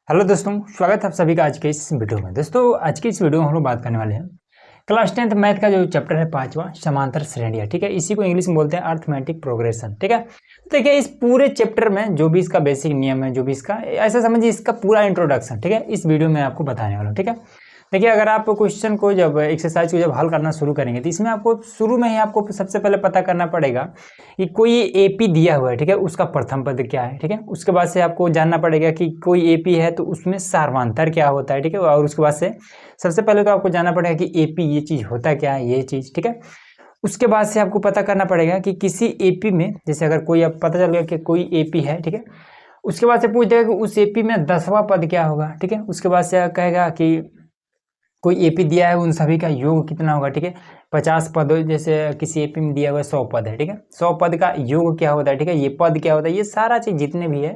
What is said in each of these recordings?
Hello दोस्तों, स्वागत है आप सभी का आज के इस वीडियो में। दोस्तों आज की इस वीडियो में हम लोग बात करने वाले हैं क्लास 10th मैथ का जो चैप्टर है 5वां समांतर श्रेणियां। ठीक है, इसी को इंग्लिश में बोलते हैं अर्थमेटिक प्रोग्रेशन। ठीक है, तो देखिए इस पूरे चैप्टर में जो भी इसका बेसिक नियम है, जो भी इसका ऐसा समझिए इसका पूरा इंट्रोडक्शन, ठीक है, इस वीडियो में आपको बताने वाला हूँ। ठीक है, देखिए अगर आप क्वेश्चन को जब एक्सरसाइज को जब हल करना शुरू करेंगे तो इसमें आपको शुरू में ही आपको सबसे पहले पता करना पड़ेगा कि कोई एपी दिया हुआ है। ठीक है, उसका प्रथम पद क्या है। ठीक है, उसके बाद से आपको जानना पड़ेगा कि कोई एपी है तो उसमें सार्वधांतर क्या होता है। ठीक है, और उसके बाद से सबसे पहले तो आपको जानना पड़ेगा कि एपी ये चीज़ होता क्या है, ये चीज़। ठीक है, उसके बाद से आपको पता करना पड़ेगा कि किसी एपी में, जैसे अगर कोई अब पता चल गया कि कोई एपी है, ठीक है, उसके बाद से पूछ देगा कि उस एपी में 10वां पद क्या होगा। ठीक है, उसके बाद से कहेगा कि कोई एपी दिया है उन सभी का योग कितना होगा। ठीक है, 50 पद, जैसे किसी एपी में दिया हुआ 100 पद है। ठीक है, 100 पद का योग क्या होता है। ठीक है, ये पद क्या होता है, ये सारा चीज़ जितने भी है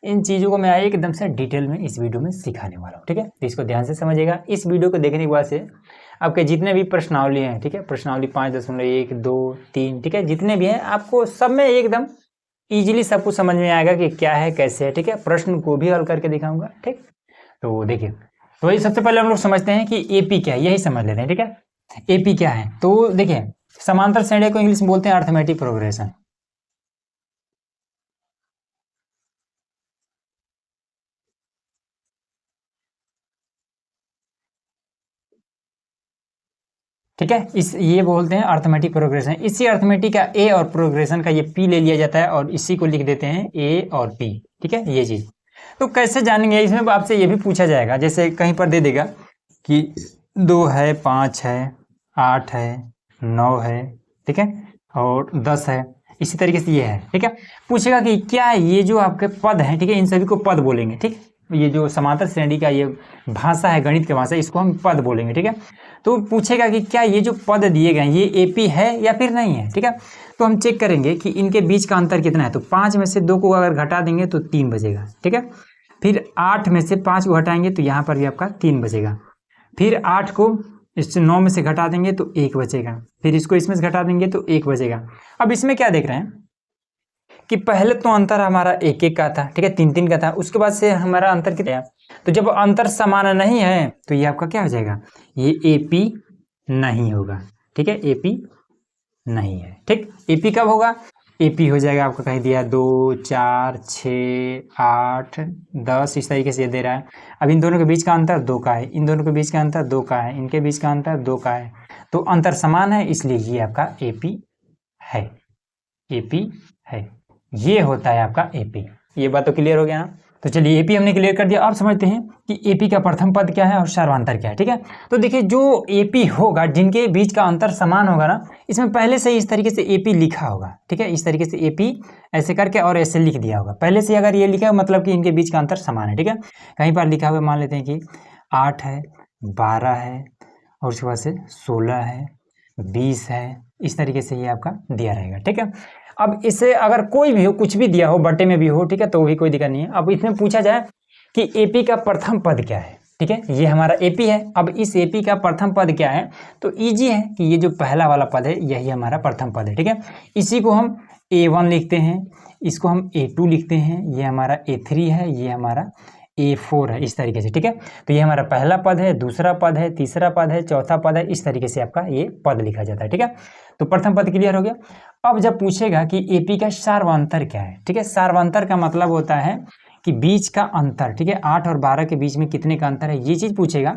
इन चीज़ों को मैं एकदम से डिटेल में इस वीडियो में सिखाने वाला हूँ। ठीक है, तो इसको ध्यान से समझिएगा। इस वीडियो को देखने के बाद से आपके जितने भी प्रश्नावली हैं, ठीक है, प्रश्नावली 5.1, 2, 3, ठीक है, जितने भी हैं आपको सब में एकदम ईजिली सब कुछ समझ में आएगा कि क्या है कैसे है। ठीक है, प्रश्न को भी हल करके दिखाऊंगा। ठीक, तो देखिए, तो ये सबसे पहले हम लोग समझते हैं कि एपी क्या है, यही समझ लेते हैं। ठीक है, एपी क्या है, तो देखिए समांतर श्रेणी को इंग्लिश में बोलते हैं अर्थमेटिक प्रोग्रेशन। ठीक है, इस ये बोलते हैं अर्थमेटिक प्रोग्रेशन। इसी अर्थमेटिक का ए और प्रोग्रेशन का ये पी ले लिया जाता है और इसी को लिख देते हैं ए और पी। ठीक है, ये चीज तो कैसे जानेंगे, इसमें आपसे ये भी पूछा जाएगा, जैसे कहीं पर दे देगा कि 2 है, 5 है, 8 है, 9 है, ठीक है, और 10 है, इसी तरीके से ये है। ठीक है, पूछेगा कि क्या ये जो आपके पद हैं, ठीक है, इन सभी को पद बोलेंगे। ठीक, ये जो समांतर श्रेणी का ये भाषा है, गणित की भाषा, इसको हम पद बोलेंगे। ठीक है, तो पूछेगा कि क्या ये जो पद दिए गए हैं ये एपी है या फिर नहीं है। ठीक है, तो हम चेक करेंगे कि इनके बीच का अंतर कितना है। तो 5 में से 2 को अगर घटा देंगे तो 3 बचेगा। ठीक है, फिर 8 में से 5 को घटाएंगे तो यहाँ पर भी आपका 3 बचेगा। फिर 8 को इससे 9 में से घटा देंगे तो 1 बचेगा। फिर इसको इसमें से घटा देंगे तो 1 बचेगा। अब इसमें क्या देख रहे हैं कि पहले तो अंतर हमारा 1-1 का था, ठीक है, 3-3 का था। उसके बाद से हमारा अंतर कितना है, तो जब अंतर समान नहीं है तो ये आपका क्या हो जाएगा, ये एपी नहीं होगा। ठीक है, एपी नहीं है। ठीक, एपी कब होगा, एपी हो जाएगा आपका कहीं दिया 2, 4, 6, 8, 10, इस तरीके से ये दे रहा है। अब इन दोनों के बीच का अंतर 2 का है, इन दोनों के बीच का अंतर 2 का है, इनके बीच का अंतर 2 का है, तो अंतर समान है, इसलिए ये आपका एपी है। एपी है, ये होता है आपका एपी। ये बात तो क्लियर हो गया ना। तो चलिए एपी हमने क्लियर कर दिया। अब समझते हैं कि एपी का प्रथम पद क्या है और सार्वधांतर क्या है। ठीक है, तो देखिए जो एपी होगा, जिनके बीच का अंतर समान होगा ना, इसमें पहले से ही इस तरीके से एपी लिखा होगा। ठीक है, इस तरीके से एपी ऐसे करके और ऐसे लिख दिया होगा पहले से। अगर ये लिखा है मतलब कि इनके बीच का अंतर समान है। ठीक है, कहीं पर लिखा हुआ मान लेते हैं कि 8 है, 12 है, और उसके बाद से 16 है, 20 है, इस तरीके से ये आपका दिया रहेगा। ठीक है, अब इसे अगर कोई भी हो, कुछ भी दिया हो, बटे में भी हो, ठीक है, तो भी कोई दिक्कत नहीं है। अब इसमें पूछा जाए कि एपी का प्रथम पद क्या है। ठीक है, ये हमारा एपी है। अब इस एपी का प्रथम पद क्या है, तो इजी है कि ये जो पहला वाला पद है यही हमारा प्रथम पद है। ठीक है, इसी को हम A1 लिखते हैं, इसको हम A2 लिखते हैं, ये हमारा A3 है, ये हमारा A4 है, इस तरीके से। ठीक है, तो ये हमारा पहला पद है, दूसरा पद है, तीसरा पद है, चौथा पद है, इस तरीके से आपका ये पद लिखा जाता है। ठीक है, तो प्रथम पद क्लियर हो गया। अब जब पूछेगा कि एपी का सार्वधांतर क्या है, ठीक है, सार्वधांतर का मतलब होता है कि बीच का अंतर। ठीक है, 8 और 12 के बीच में कितने का अंतर है, ये चीज पूछेगा।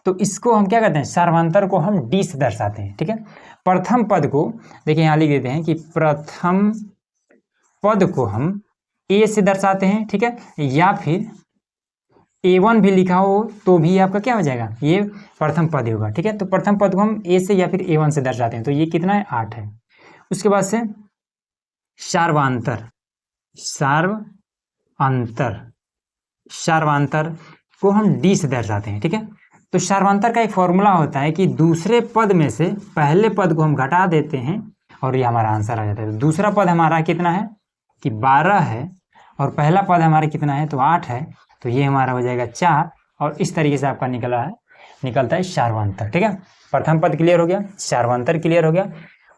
तो इसको हम क्या कहते हैं, सार्वधांतर को हम डी से दर्शाते हैं। ठीक है, प्रथम पद को देखिए यहाँ लिख देते हैं कि प्रथम पद को हम ए से दर्शाते हैं। ठीक है, या फिर A1 भी लिखा हो तो भी आपका क्या हो जाएगा, ये प्रथम पद होगा। ठीक है, तो प्रथम पद को हम ए से या फिर A1 से दर्शाते हैं। तो ये कितना है, 8 है। उसके बाद से सार्वधांतर, सार्वधांतर को हम डी से दर्शाते हैं। ठीक है, तो सार्वधांतर का एक फॉर्मूला होता है कि दूसरे पद में से पहले पद को हम घटा देते हैं और ये हमारा आंसर आ जाता है। तो दूसरा पद हमारा कितना है कि 12 है और पहला पद हमारा कितना है, तो 8 है, तो ये हमारा हो जाएगा 4, और इस तरीके से आपका निकलता है सार्वधांतर। ठीक है, प्रथम पद क्लियर हो गया, सार्वधांतर क्लियर हो गया।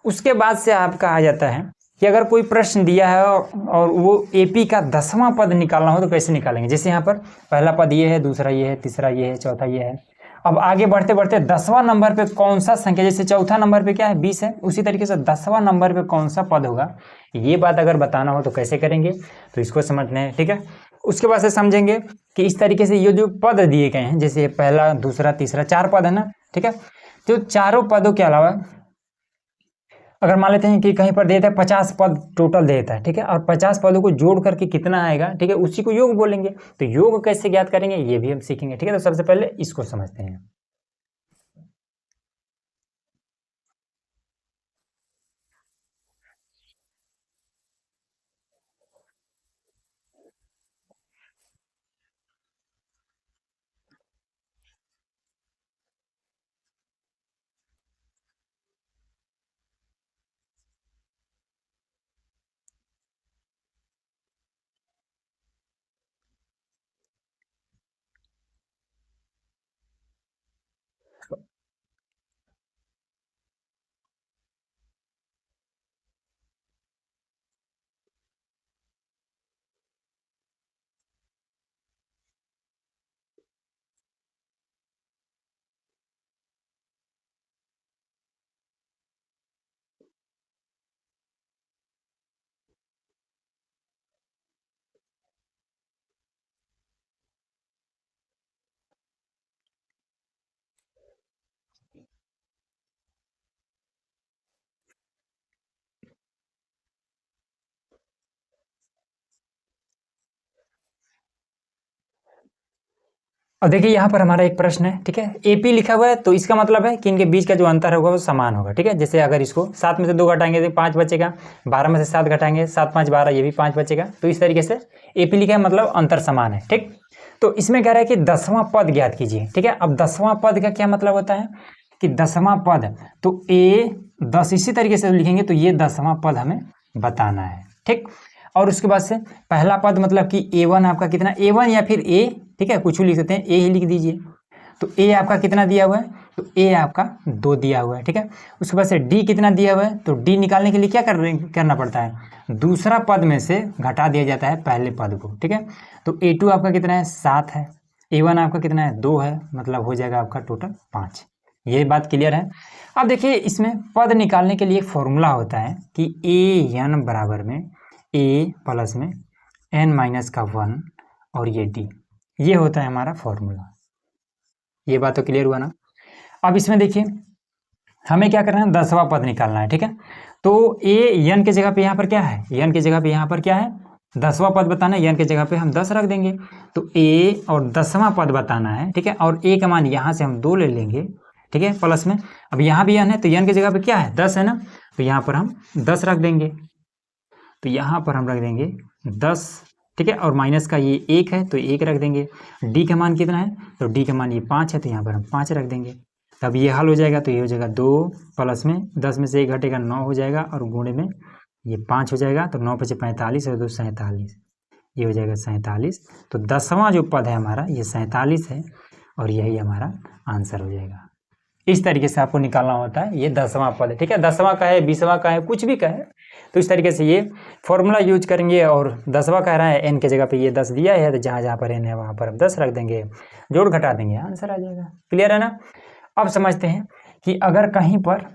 उसके बाद से आपका आ जाता है कि अगर कोई प्रश्न दिया है और वो AP का 10वां पद निकालना हो तो कैसे निकालेंगे। जैसे यहाँ पर पहला पद ये है, दूसरा ये है, तीसरा ये है, चौथा ये है। अब आगे बढ़ते बढ़ते 10वां नंबर पे कौन सा संख्या, जैसे चौथा नंबर पे क्या है 20 है, उसी तरीके से 10वां नंबर पे कौन सा पद होगा, ये बात अगर बताना हो तो कैसे करेंगे, तो इसको समझना है। ठीक है, उसके बाद से समझेंगे कि इस तरीके से ये जो पद दिए गए हैं, जैसे पहला, दूसरा, तीसरा, 4 पद है ना। ठीक है, तो चारों पदों के अलावा अगर मान लेते हैं कि कहीं पर देता है 50 पद टोटल देता है। ठीक है, और 50 पदों को जोड़ करके कितना आएगा, ठीक है, उसी को योग बोलेंगे। तो योग कैसे ज्ञात करेंगे ये भी हम सीखेंगे। ठीक है, तो सबसे पहले इसको समझते हैं। और देखिए यहाँ पर हमारा एक प्रश्न है। ठीक है, AP लिखा हुआ है तो इसका मतलब है कि इनके बीच का जो अंतर होगा वो समान होगा। ठीक है, जैसे अगर इसको 7 में से 2 घटाएंगे तो 5 बचेगा, 12 में से 7 घटाएंगे 7 5 12, ये भी 5 बचेगा। तो इस तरीके से AP लिखा है, मतलब अंतर समान है। ठीक, तो इसमें कह रहा है कि 10वां पद ज्ञात कीजिए। ठीक है, अब 10वां पद का क्या मतलब होता है कि 10वां पद, तो A10 इसी तरीके से लिखेंगे तो ये 10वां पद हमें बताना है। ठीक, और उसके बाद से पहला पद मतलब कि A1 आपका कितना, A1 या फिर A, ठीक है, कुछ भी लिख सकते हैं, A ही लिख दीजिए। तो A आपका कितना दिया हुआ है, तो A आपका 2 दिया हुआ है। ठीक है, उसके बाद से D कितना दिया हुआ है, तो D निकालने के लिए क्या करना पड़ता है, दूसरा पद में से घटा दिया जाता है पहले पद को। ठीक है, तो A2 आपका कितना है 7 है, A1 आपका कितना है 2 है, मतलब हो जाएगा आपका टोटल 5। ये बात क्लियर है। अब देखिए इसमें पद निकालने के लिए एक फॉर्मूला होता है कि AN बराबर में A प्लस में N माइनस का 1 और ये D, ये होता है हमारा फॉर्मूला। ये बात तो क्लियर हुआ ना। अब इसमें देखिए हमें क्या करना है, 10वां पद निकालना है। ठीक है, तो N की जगह पे यहाँ पर क्या है, N की जगह पे यहाँ पर क्या है, 10वां पद बताना है, N की जगह पे हम 10 रख देंगे। तो A और 10वां पद बताना है। ठीक है, और A का मान यहाँ से हम 2 ले लेंगे। ठीक है, प्लस में अब यहाँ भी N है तो N की जगह पे क्या है 10 है ना, तो यहाँ पर हम 10 रख देंगे। तो यहाँ पर हम रख देंगे 10। ठीक है, और माइनस का ये 1 है तो 1 रख देंगे। D का मान कितना है, तो D का मान ये 5 है तो यहाँ पर हम 5 रख देंगे। तब ये हल हो जाएगा, तो ये हो जाएगा 2 प्लस में 10 में से 1 घटेगा 9 हो जाएगा, और गुणे में ये 5 हो जाएगा, तो 9 पचे 45 और 2 47, ये हो जाएगा 47। तो 10वां जो पद है हमारा ये 47 है, और यही हमारा आंसर हो जाएगा। इस तरीके से आपको निकालना होता है, ये 10वां पद है। ठीक है, 10वां का है, 20वां का है, कुछ भी का है, तो इस तरीके से ये फॉर्मूला यूज करेंगे। और 10वां कह रहा है N के जगह पे ये 10 दिया है, तो जहाँ जहाँ पर N है वहाँ पर हम 10 रख देंगे, जोड़ घटा देंगे, आंसर आ जाएगा। क्लियर है ना। अब समझते हैं कि अगर कहीं पर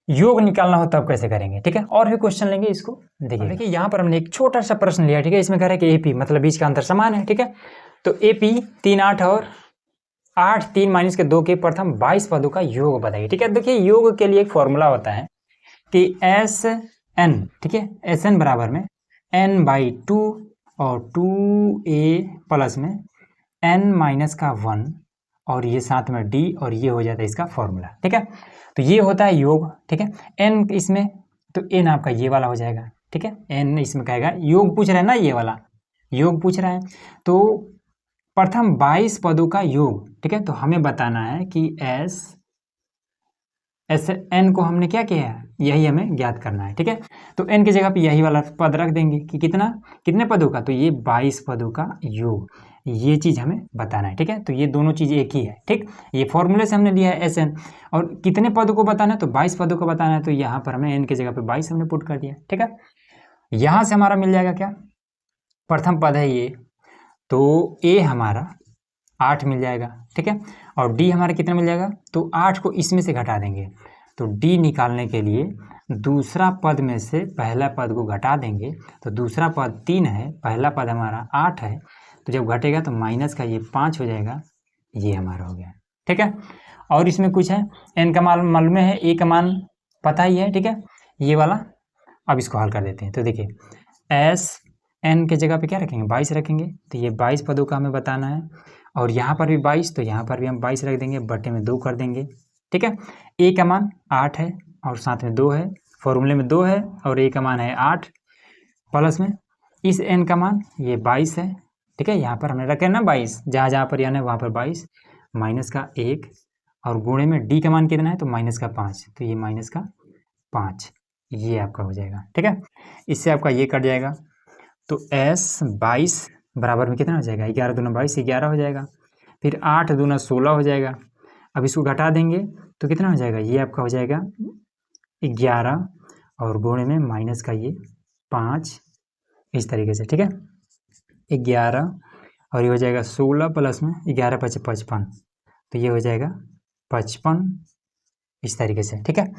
योग निकालना हो तब कैसे करेंगे। ठीक है, और भी क्वेश्चन लेंगे, इसको देखिए यहाँ पर हमने एक छोटा सा प्रश्न लिया। ठीक है, इसमें कह रहा है कि AP मतलब बीच का अंतर समान है। ठीक है, तो AP 3 8 और 8 3 माइनस के 2 के प्रथम 22 पदों का योग बताइए। ठीक है, देखिए योग के लिए एक फॉर्मूला होता है कि SN, ठीक है, SN बराबर में N/2 और 2A प्लस में N माइनस का 1 और ये साथ में D, और ये हो जाता है इसका फॉर्मूला। ठीक है, तो ये होता है योग। ठीक है, N इसमें, तो N आपका ये वाला हो जाएगा। ठीक है, N इसमें कहेगा, योग पूछ रहा है ना, ये वाला योग पूछ रहा है, तो प्रथम 22 पदों का योग। ठीक है, तो हमें बताना है कि N को हमने क्या किया है, यही हमें ज्ञात करना है। ठीक है, तो N की जगह पे यही वाला पद रख देंगे कि कितने पदों का, तो ये 22 पदों का योग। ये चीज़ हमें बताना है, ठीक है। तो ये दोनों चीज़ एक ही है, ठीक। ये फॉर्मूले से हमने लिया है एस एन, और कितने पदों को बताना है, तो 22 पदों को बताना है। तो यहाँ पर हमने एन की जगह पे 22 हमने पुट कर दिया, ठीक है। यहाँ से हमारा मिल जाएगा क्या, प्रथम पद है ये, तो ए हमारा 8 मिल जाएगा, ठीक है। और डी हमारा कितना मिल जाएगा, तो 8 को इसमें से घटा देंगे, तो डी निकालने के लिए दूसरा पद में से पहला पद को घटा देंगे। तो दूसरा पद 3 है, पहला पद हमारा 8 है, तो जब घटेगा तो माइनस का ये 5 हो जाएगा, ये हमारा हो गया, ठीक है। और इसमें कुछ है, एन का मान मालूम में है, ए का मान पता ही है, ठीक है, ये वाला। अब इसको हल कर देते हैं। तो देखिए एस एन के जगह पे क्या रखेंगे, 22 रखेंगे, तो ये 22 पदों का हमें बताना है। और यहाँ पर भी 22, तो यहाँ पर भी हम 22 रख देंगे, बटे में 2 कर देंगे, ठीक है। ए का मान 8 है और साथ में 2 है, फॉर्मूले में 2 है, और ए का मान है 8, प्लस में इस एन का मान ये 22 है, ठीक है। यहाँ पर हमने रखे ना 22, जहाँ जहाँ पर यानी वहाँ पर 22, माइनस का 1, और गुणे में डी का मान कितना है, तो माइनस का 5, तो ये माइनस का 5, ये आपका हो जाएगा, ठीक है। इससे आपका ये कट जाएगा, तो एस 22 बराबर में कितना हो जाएगा, 11 दूना 22, 11 हो जाएगा। फिर 8 दूना 16 हो जाएगा। अब इसको घटा देंगे तो कितना हो जाएगा, ये आपका हो जाएगा 11, और गुणे में माइनस का ये 5, इस तरीके से, ठीक है। 11 और ये हो जाएगा 16 प्लस में 11 5 55, तो ये हो जाएगा 55, इस तरीके से, ठीक है।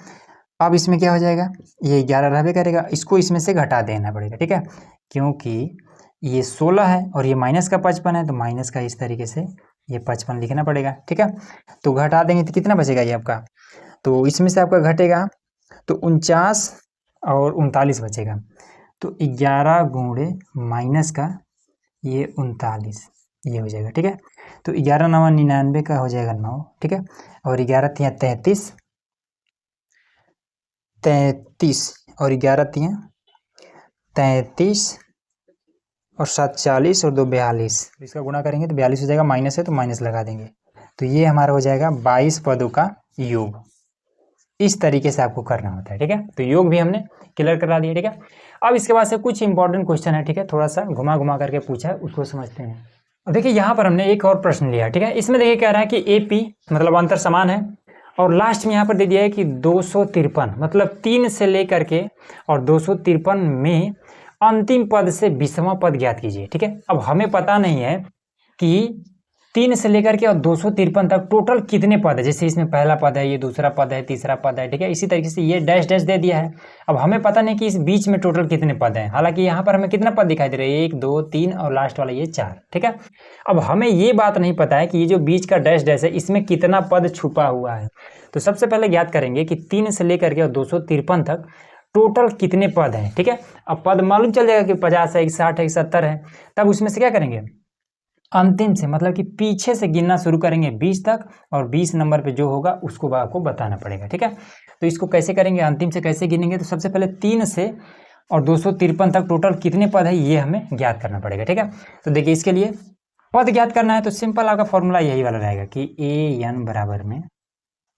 अब इसमें क्या हो जाएगा, ये 11 रहबे करेगा, इसको इसमें से घटा देना पड़ेगा, ठीक है, क्योंकि ये 16 है और ये माइनस का 55 है, तो माइनस का इस तरीके से ये 55 लिखना पड़ेगा, ठीक है। तो घटा देंगे तो कितना बचेगा ये आपका, तो इसमें से आपका घटेगा तो 49 और 39 बचेगा। तो 11 गुणे माइनस का ये 39, ये हो जाएगा, ठीक है। तो 11 9 99 का हो जाएगा 9, ठीक है। और 11 3 33, 33 और 11 3 33 और 7 40 और 2 42, इसका गुणा करेंगे तो 42 हो जाएगा, माइनस है तो माइनस लगा देंगे, तो ये हमारा हो जाएगा 22 पदों का योग। इस तरीके से आपको करना होता है, ठीक है। तो योग भी हमने क्लियर करा दिया, ठीक है। अब इसके बाद से कुछ इंपॉर्टेंट क्वेश्चन है, ठीक है, थोड़ा सा घुमा घुमा करके पूछा है, उसको समझते हैं। अब देखिए यहाँ पर हमने एक और प्रश्न लिया, ठीक है। इसमें देखिए कह रहा है कि AP मतलब अंतर समान है, और लास्ट में यहाँ पर दे दिया है कि 253 मतलब 3 से लेकर के और 253 में अंतिम पद से 20वां पद ज्ञात कीजिए, ठीक है। अब हमें पता नहीं है कि 3 से लेकर के और 253 तक टोटल कितने पद है, जैसे इसमें पहला पद है, ये दूसरा पद है, तीसरा पद है, ठीक है। इसी तरीके से ये डैश डैश दे दिया है। अब हमें पता नहीं कि इस बीच में टोटल कितने पद हैं, हालांकि यहाँ पर हमें कितना पद दिखाई दे रहा है, 1 2 3 और लास्ट वाला ये 4, ठीक है। अब हमें ये बात नहीं पता है कि ये जो बीच का डैश डैश है इसमें कितना पद छुपा हुआ है। तो सबसे पहले ज्ञात करेंगे कि 3 से लेकर के और 253 तक टोटल कितने पद हैं, ठीक है। अब पद मालूम चल जाएगा कि 50 है, 60 है, 70 है, तब उसमें से क्या करेंगे, अंतिम से मतलब कि पीछे से गिनना शुरू करेंगे 20 तक, और 20 नंबर पे जो होगा उसको आपको बताना पड़ेगा, ठीक है। तो इसको कैसे करेंगे, अंतिम से कैसे गिनेंगे, तो सबसे पहले 3 से और 253 तक टोटल कितने पद है ये हमें ज्ञात करना पड़ेगा, ठीक है। तो देखिए इसके लिए पद ज्ञात करना है तो सिंपल आपका फॉर्मूला यही वाला रहेगा कि AN बराबर में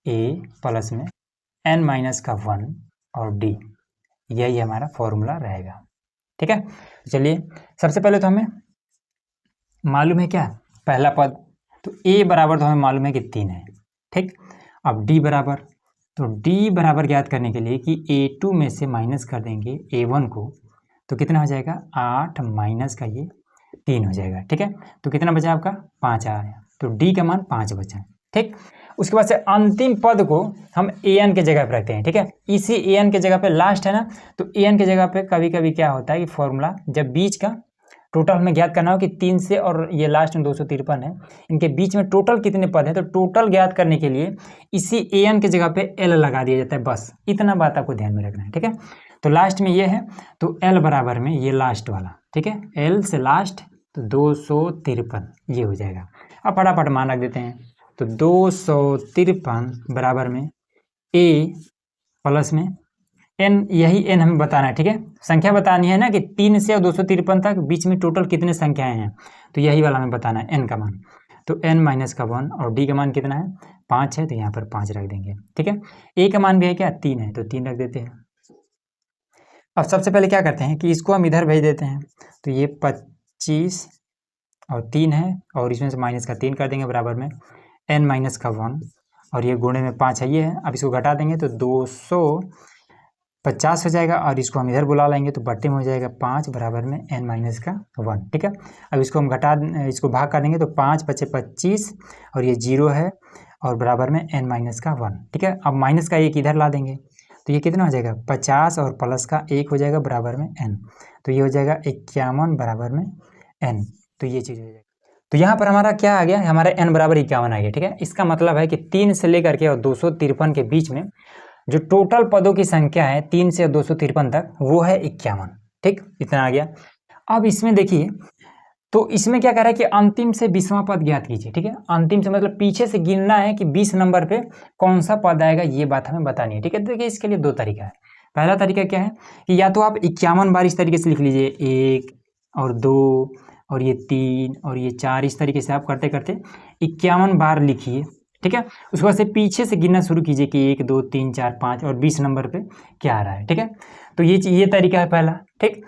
A प्लस में N माइनस का 1 और D, यही हमारा फॉर्मूला रहेगा, ठीक है। चलिए सबसे पहले तो हमें मालूम है क्या, पहला पद, तो A बराबर तो हमें मालूम है कि 3 है, ठीक। अब D बराबर, तो D बराबर ज्ञात करने के लिए कि A2 में से माइनस कर देंगे A1 को, तो कितना हो जाएगा 8 माइनस का ये 3 हो जाएगा, ठीक है। तो कितना बचा आपका 5 आया, तो D का मान 5 बचा, ठीक। उसके बाद से अंतिम पद को हम AN के जगह पर रखते हैं, ठीक है। इसी AN के जगह पे लास्ट है ना, तो AN के जगह पे कभी कभी क्या होता है कि फॉर्मूला जब बीच का टोटल हमें ज्ञात करना हो कि 3 से और ये लास्ट में 253 है, इनके बीच में टोटल कितने पद हैं, तो टोटल ज्ञात करने के लिए इसी AN के जगह पे L लगा दिया जाता है, बस इतना बात आपको ध्यान में रखना है, ठीक है। तो लास्ट में ये है, तो L बराबर में ये लास्ट वाला, ठीक है, L से लास्ट तो 253 ये हो जाएगा। अब फटाफट मान रख देते हैं, तो 253 बराबर में A प्लस में N, यही N हमें बताना है, ठीक है। संख्या बतानी है ना कि 3 से और 253 तक बीच में टोटल कितने संख्याएं हैं, तो यही वाला हमें बताना है N का मान। तो N माइनस का 1 और D का मान कितना है 5 है, तो यहाँ पर 5 रख देंगे, ठीक है। A का मान भी है क्या 3 है, तो 3 रख देते हैं। अब सबसे पहले क्या करते हैं कि इसको हम इधर भेज देते हैं, तो ये 25 और 3 है, और इसमें से माइनस का 3 कर देंगे बराबर में n माइनस का 1, और ये गुणे में 5 है, ये है। अब इसको घटा देंगे तो 250 हो जाएगा, और इसको हम इधर बुला लेंगे तो बट्टे में हो जाएगा 5 बराबर में n माइनस का 1, ठीक है। अब इसको हम इसको भाग कर देंगे तो 5 बचे 25, और ये 0 है, और बराबर में n माइनस का 1, ठीक है। अब माइनस का 1 इधर ला देंगे तो ये कितना हो जाएगा 50, और प्लस का 1 हो जाएगा बराबर में n, तो ये हो जाएगा 51 बराबर में n। तो ये चीज़ हो जाएगी। तो यहाँ पर हमारा क्या आ गया, हमारा n बराबर 51 आ गया, ठीक है। इसका मतलब है कि 3 से लेकर के और 253 के बीच में जो टोटल पदों की संख्या है 3 से 253 तक वो है 51, ठीक, इतना आ गया। अब इसमें देखिए, तो इसमें क्या कह रहा है कि अंतिम से 20वां पद ज्ञात कीजिए, ठीक है। अंतिम से मतलब पीछे से गिनना है कि 20 नंबर पे कौन सा पद आएगा, ये बात हमें बतानी है, ठीक है। देखिए इसके लिए दो तरीका है। पहला तरीका क्या है कि या तो आप 51 बार इस तरीके से लिख लीजिए, 1 और 2 और ये 3 और ये 4, इस तरीके से आप करते करते 51 बार लिखिए, ठीक है। उसके बाद से पीछे से गिनना शुरू कीजिए कि 1 2 3 4 5 और 20 नंबर पे क्या आ रहा है, ठीक है। तो ये तरीका है पहला, ठीक।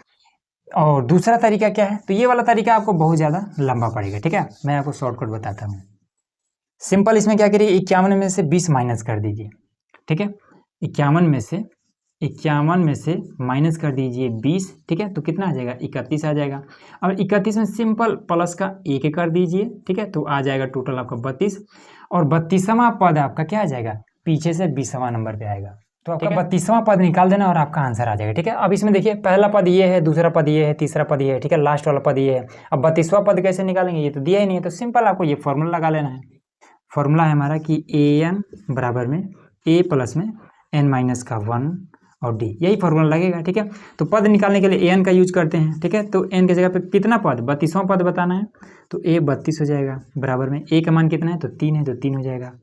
और दूसरा तरीका क्या है, तो ये वाला तरीका आपको बहुत ज़्यादा लंबा पड़ेगा, ठीक है। मैं आपको शॉर्टकट बताता हूँ। सिंपल, इसमें क्या करिए 51 में से 20 माइनस कर दीजिए, ठीक है। 51 में से माइनस कर दीजिए 20, ठीक है। तो कितना आ जाएगा 31 आ जाएगा। अब 31 में सिंपल प्लस का 1 कर दीजिए, ठीक है। तो आ जाएगा टोटल आपका 32, और 32वां पद आपका क्या आ जाएगा, पीछे से 20वां नंबर पे आएगा। तो आपका 32वां पद निकाल देना और आपका आंसर आ जाएगा, ठीक है। अब इसमें देखिए पहला पद ये है, दूसरा पद ये है, तीसरा पद ये है, ठीक है। लास्ट वाला पद ये है। अब 32वां पद कैसे निकालेंगे, ये तो दिया ही नहीं है, तो सिंपल आपको ये फॉर्मूला लगा लेना है। फॉर्मूला है हमारा कि an बराबर में a प्लस में n माइनस का 1 और d, यही फॉर्मूला लगेगा, ठीक है। तो पद निकालने के लिए an का यूज करते हैं, ठीक है। तो n की जगह पे कितना पद, 32वां पद बताना है, तो a 32 हो जाएगा बराबर में a का मान कितना है, तो 3 है, तो 3 हो जाएगा।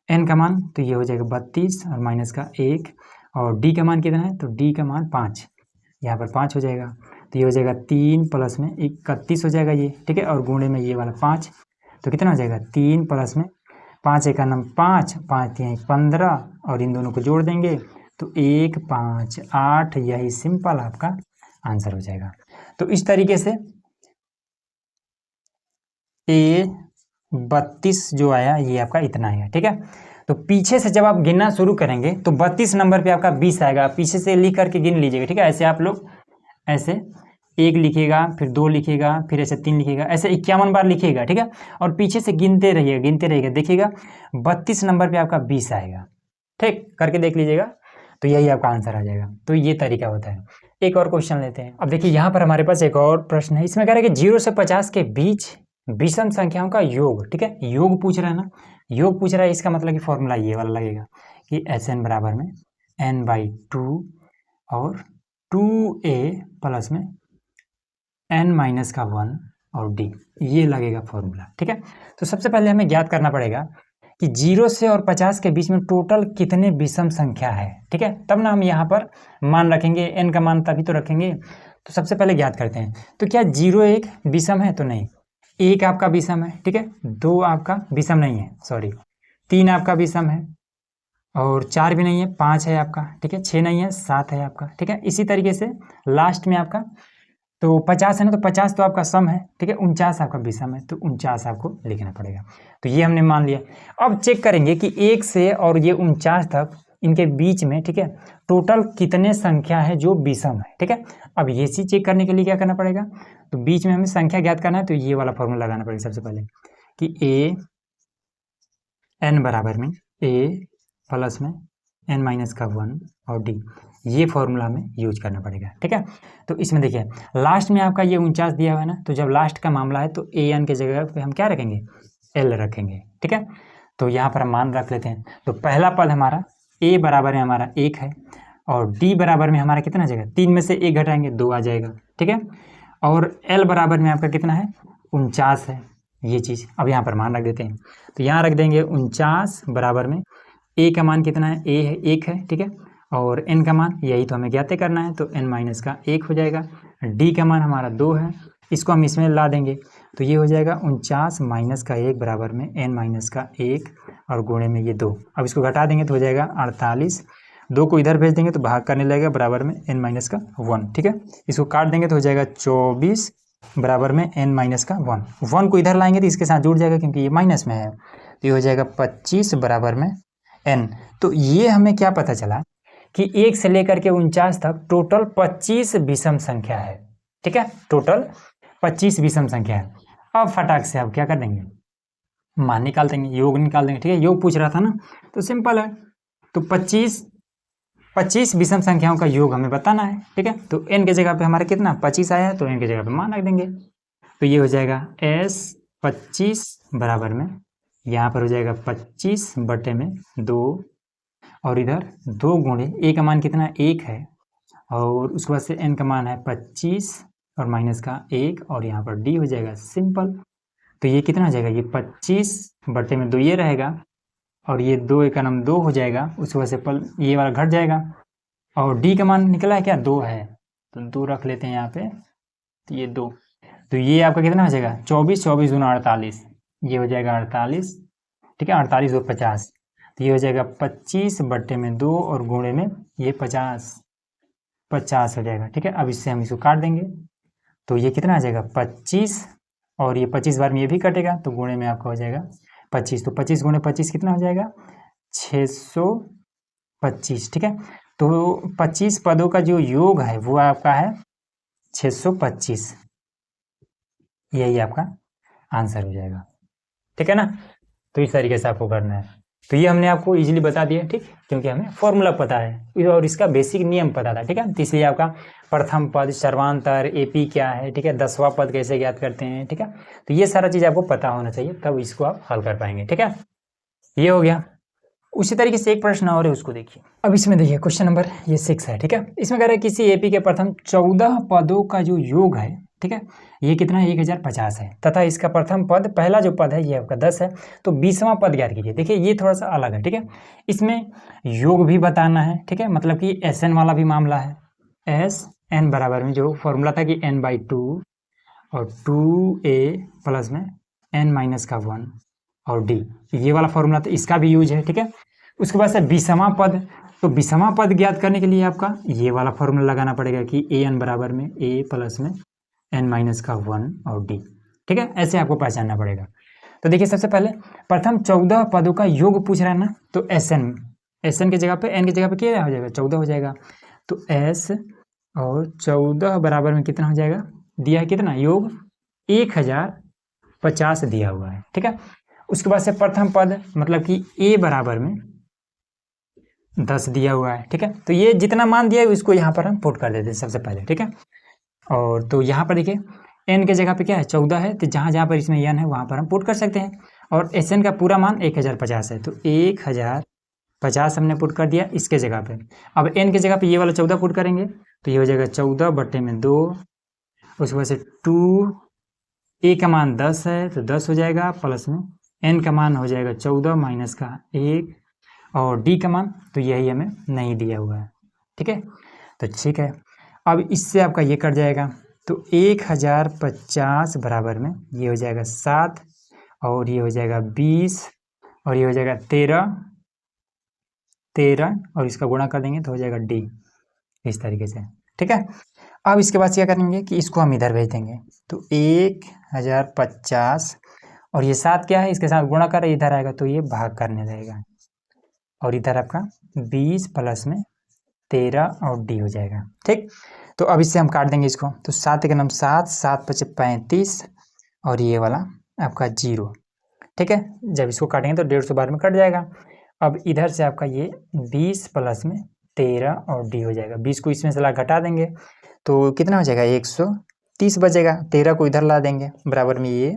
n का मान तो ये हो जाएगा 32 और माइनस का 1, और d का मान कितना है, तो d का मान 5, यहाँ पर 5 हो जाएगा। तो ये हो जाएगा 3 प्लस में 31 हो जाएगा ये, ठीक है। और गुणे में ये वाला 5, तो कितना हो जाएगा 3 प्लस में 5 एक 5, 5 3 15, और इन दोनों को जोड़ देंगे तो 1 5 8, यही सिंपल आपका आंसर हो जाएगा। तो इस तरीके से a 32 जो आया ये आपका इतना आएगा, ठीक है। तो पीछे से जब आप गिनना शुरू करेंगे तो 32 नंबर पे आपका 20 आएगा, पीछे से लिख करके गिन लीजिएगा, ठीक है। ऐसे आप लोग ऐसे 1 लिखेगा, फिर 2 लिखेगा, फिर ऐसे 3 लिखेगा, ऐसे 51 बार लिखेगा, ठीक है। और पीछे से गिनते रहिएगा, देखिएगा 32 नंबर पे आपका 20 आएगा, ठीक, करके देख लीजिएगा, तो यही आपका आंसर आ जाएगा। तो ये तरीका होता है। एक और क्वेश्चन लेते हैं। अब देखिए यहाँ पर हमारे पास एक और प्रश्न है, इसमें कह रहा है कि 0 से 50 के बीच विषम संख्याओं का योग, ठीक है। योग पूछ रहा है ना, योग पूछ रहा है, इसका मतलब कि फॉर्मूला ये वाला लगेगा कि Sn बराबर में n/2 और 2a प्लस में n माइनस का 1 और d, ये लगेगा फॉर्मूला, ठीक है। तो सबसे पहले हमें ज्ञात करना पड़ेगा कि 0 से और 50 के बीच में टोटल कितने विषम संख्या है, ठीक है। तब ना हम यहाँ पर मान रखेंगे, n का मान तभी तो रखेंगे। तो सबसे पहले ज्ञात करते हैं, तो क्या 0 एक विषम है, तो नहीं। 1 आपका विषम है, ठीक है। 2 आपका विषम नहीं है, सॉरी। 3 आपका विषम है, और 4 भी नहीं है, 5 है आपका, ठीक है। 6 नहीं है, 7 है आपका, ठीक है। इसी तरीके से लास्ट में आपका तो 50 है ना, तो 50 तो आपका सम है, ठीक है। 49 आपका विषम है, तो 49 आपको लिखना पड़ेगा। तो ये हमने मान लिया। अब चेक करेंगे कि 1 से और ये 49 तक इनके बीच में, ठीक है, टोटल कितने संख्या है जो विषम है, ठीक है। अब ये चीज चेक करने के लिए क्या करना पड़ेगा, तो बीच में हमें संख्या ज्ञात करना है, तो ये वाला फॉर्मूला लगाना पड़ेगा सबसे पहले कि n बराबर में a प्लस में n माइनस का 1 और d, ये फॉर्मूला हमें यूज करना पड़ेगा, ठीक है। तो इसमें देखिए लास्ट में आपका ये 49 दिया हुआ है ना, तो जब लास्ट का मामला है तो an के जगह पे हम क्या रखेंगे, l रखेंगे, ठीक है। तो यहाँ पर हम मान रख लेते हैं। तो पहला पद हमारा a बराबर में हमारा 1 है, और d बराबर में हमारा कितना जाएगा, 3 में से 1 घटाएंगे 2 आ जाएगा, ठीक है। और l बराबर में आपका कितना है, 49 है, ये चीज़ अब यहाँ पर मान रख देते हैं। तो यहाँ रख देंगे 49 बराबर में a का मान कितना है, a है 1 है, ठीक है। और n का मान यही तो हमें ज्ञात करना है, तो n माइनस का 1 हो जाएगा। d का मान हमारा 2 है, इसको हम इसमें ला देंगे, तो ये हो जाएगा 49 माइनस का 1 बराबर में n माइनस का 1 और गुणे में ये 2। अब इसको घटा देंगे तो हो जाएगा 48, 2 को इधर भेज देंगे तो भाग करने लगेगा बराबर में n माइनस का 1, ठीक है। इसको काट देंगे तो हो जाएगा 24 बराबर में n माइनस का 1 को इधर लाएंगे तो इसके साथ जुड़ जाएगा क्योंकि ये माइनस में है, तो ये हो जाएगा 25 बराबर में n। तो ये हमें क्या पता चला कि 1 से लेकर के 49 तक टोटल 25 विषम संख्या है, ठीक है, टोटल 25 विषम संख्या है। अब फटाक से आप क्या कर देंगे, मान निकाल देंगे, योग निकाल देंगे, ठीक है, योग पूछ रहा था ना, तो सिंपल है। तो 25 विषम संख्याओं का योग हमें बताना है, ठीक है। तो n के जगह पे हमारा कितना 25 आया है, तो n के जगह पे मान रख देंगे, तो ये हो जाएगा s 25 बराबर में, यहाँ पर हो जाएगा 25 बटे में 2, और इधर 2 गुणे a का मान कितना 1 है, और उसके बाद से n का मान है 25 और माइनस का 1, और यहाँ पर d हो जाएगा सिंपल। तो ये कितना हो जाएगा, ये 25 बटे में 2 ये रहेगा, और ये 2 का नाम 2 हो जाएगा, उसकी वजह से ये वाला घट जाएगा, और d का मान निकला है क्या 2 है, तो 2 रख लेते हैं यहाँ पे, तो ये 2, तो ये आपका कितना हो जाएगा 24, 24 दूना 48, ये हो जाएगा 48, ठीक है, 48 और 50, तो ये हो जाएगा 25 बटे में 2 और गुणे में ये 50 हो जाएगा, ठीक है। अब इससे हम इसको काट देंगे, तो ये कितना आ जाएगा 25, और ये 25 बार में ये भी कटेगा, तो गुणे में आपका हो जाएगा 25, तो 25 गुणे 25 कितना हो जाएगा 625, ठीक है। तो 25 पदों का जो योग है वो आपका है 625, यही आपका आंसर हो जाएगा, ठीक है ना। तो इस तरीके से आपको करना है। तो ये हमने आपको इजीली बता दिया, ठीक, क्योंकि हमें फॉर्मूला पता है और इसका बेसिक नियम पता था, ठीक है। तो इसलिए आपका प्रथम पद, सर्वांतर, एपी क्या है, ठीक है, 10वां पद कैसे ज्ञात करते हैं, ठीक है। तो ये सारा चीज़ आपको पता होना चाहिए, तब इसको आप हल कर पाएंगे, ठीक है। ये हो गया। उसी तरीके से एक प्रश्न और है, उसको देखिए। अब इसमें देखिए क्वेश्चन नंबर ये 6 है, ठीक है। इसमें कह रहा है किसी एपी के प्रथम 14 पदों का जो योग है, ठीक है, ये कितना है 1050 है, तथा इसका प्रथम पद, पहला जो पद है ये आपका 10 है, तो 20वां पद ज्ञात कीजिए। देखिए ये थोड़ा सा अलग है, ठीक है, इसमें योग भी बताना है, ठीक है, मतलब कि SN वाला भी मामला है। SN बराबर में जो फॉर्मूला था कि n/2 और 2a प्लस में n माइनस का 1 और d, ये वाला फॉर्मूला तो इसका भी यूज है, ठीक है। उसके बाद से 20वां पद, तो 20वां पद ज्ञात करने के लिए आपका ये वाला फॉर्मूला लगाना पड़ेगा कि an बराबर में a प्लस में n माइनस का 1 और d, ठीक है, ऐसे आपको पहचानना पड़ेगा। तो देखिए सबसे पहले प्रथम 14 पदों का योग पूछ रहा है ना, तो SN की जगह पे n की जगह पे क्या हो जाएगा 14 हो जाएगा, तो S और 14 बराबर में कितना हो जाएगा, दिया है कितना योग 1050 दिया हुआ है, ठीक है। उसके बाद से प्रथम पद मतलब कि a बराबर में 10 दिया हुआ है, ठीक है। तो ये जितना मान दिया है उसको यहाँ पर हम पुट कर देते हैं सबसे पहले, ठीक है। और तो यहाँ पर देखिए n के जगह पे क्या है 14 है, तो जहाँ जहाँ पर इसमें n है वहाँ पर हम पुट कर सकते हैं, और SN का पूरा मान 1050 है, तो 1050 हमने पुट कर दिया इसके जगह पे। अब n के जगह पे ये वाला 14 पुट करेंगे, तो ये हो जाएगा 14 बटे में 2, उसके बाद से 2, a का मान 10 है तो 10 हो जाएगा, प्लस में n का मान हो जाएगा 14 माइनस का 1, और d का मान तो यही हमें नहीं दिया हुआ है, ठीक है। तो ठीक है, अब इससे आपका ये कट जाएगा, तो 1050 बराबर में ये हो जाएगा 7, और ये हो जाएगा 20, और ये हो जाएगा 13, और इसका गुणा कर देंगे तो हो जाएगा d, इस तरीके से, ठीक है। अब इसके बाद क्या करेंगे कि इसको हम इधर भेज देंगे, तो 1050 और ये 7 क्या है इसके साथ गुणा कर, इधर आएगा तो ये भाग करने रहेगा, और इधर आपका 20 प्लस में 13 और d हो जाएगा, ठीक। तो अब इससे हम काट देंगे इसको, तो 7 के नाम 7, 7 × 5 = 35, और ये वाला आपका 0, ठीक है। जब इसको काटेंगे तो 150 बार में कट जाएगा। अब इधर से आपका ये 20 प्लस में 13 और d हो जाएगा, 20 को इसमें से ला घटा देंगे तो कितना हो जाएगा 130 बचेगा, 13 को इधर ला देंगे, बराबर में ये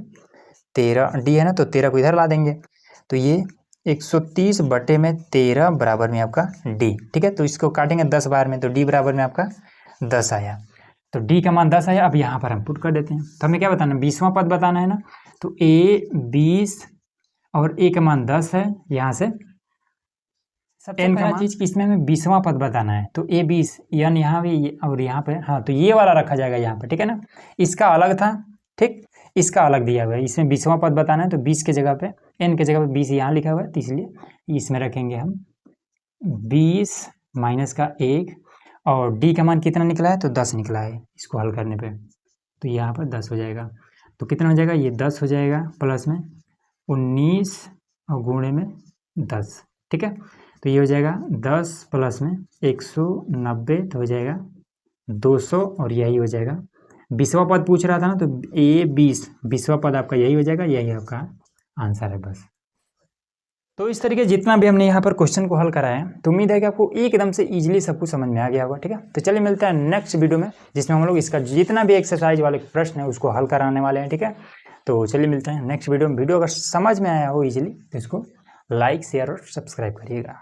13 d है ना, तो 13 को इधर ला देंगे, तो ये 130 बटे में 13 बराबर में आपका d, ठीक है। तो इसको काटेंगे 10 बार में, तो d बराबर में आपका 10 आया, तो d का मान 10 आया। अब यहाँ पर हम पुट कर देते हैं, तो हमें क्या बताना है 20वां पद बताना है ना, तो a 20 और a का मान 10 है, यहाँ से सबसे पहला चीज़ इसमें हमें 20वां पद बताना है, तो a 20 n यहाँ भी और यहाँ पे, हाँ तो ये वाला रखा जाएगा यहाँ पे, ठीक है ना, इसका अलग था, ठीक, इसका अलग दिया हुआ है, इसमें 20वां पद बताना है, तो 20 के जगह पे n के जगह पे 20 यहाँ लिखा हुआ है, तो इसलिए इसमें रखेंगे हम 20 माइनस का 1, और d का मान कितना निकला है तो 10 निकला है इसको हल करने पे, तो यहाँ पर 10 हो जाएगा। तो कितना हो जाएगा, ये 10 हो जाएगा प्लस में 19 और गुणे में 10, ठीक है। तो ये हो जाएगा 10 प्लस में 190, तो हो जाएगा 200 और यही हो जाएगा 20वां पद पूछ रहा था ना, तो ए 20वां पद आपका यही हो जाएगा, यही आपका आंसर है बस। तो इस तरीके जितना भी हमने यहाँ पर क्वेश्चन को हल करा है, तो उम्मीद है कि आपको एकदम से इजीली सब कुछ समझ में आ गया होगा, ठीक है। तो चलिए मिलते हैं नेक्स्ट वीडियो में, जिसमें हम लोग इसका जितना भी एक्सरसाइज वाले प्रश्न है उसको हल कराने वाले हैं, ठीक है। तो चलिए मिलते हैं नेक्स्ट वीडियो में। वीडियो अगर समझ में आया हो इजीली तो इसको लाइक शेयर और सब्सक्राइब करिएगा।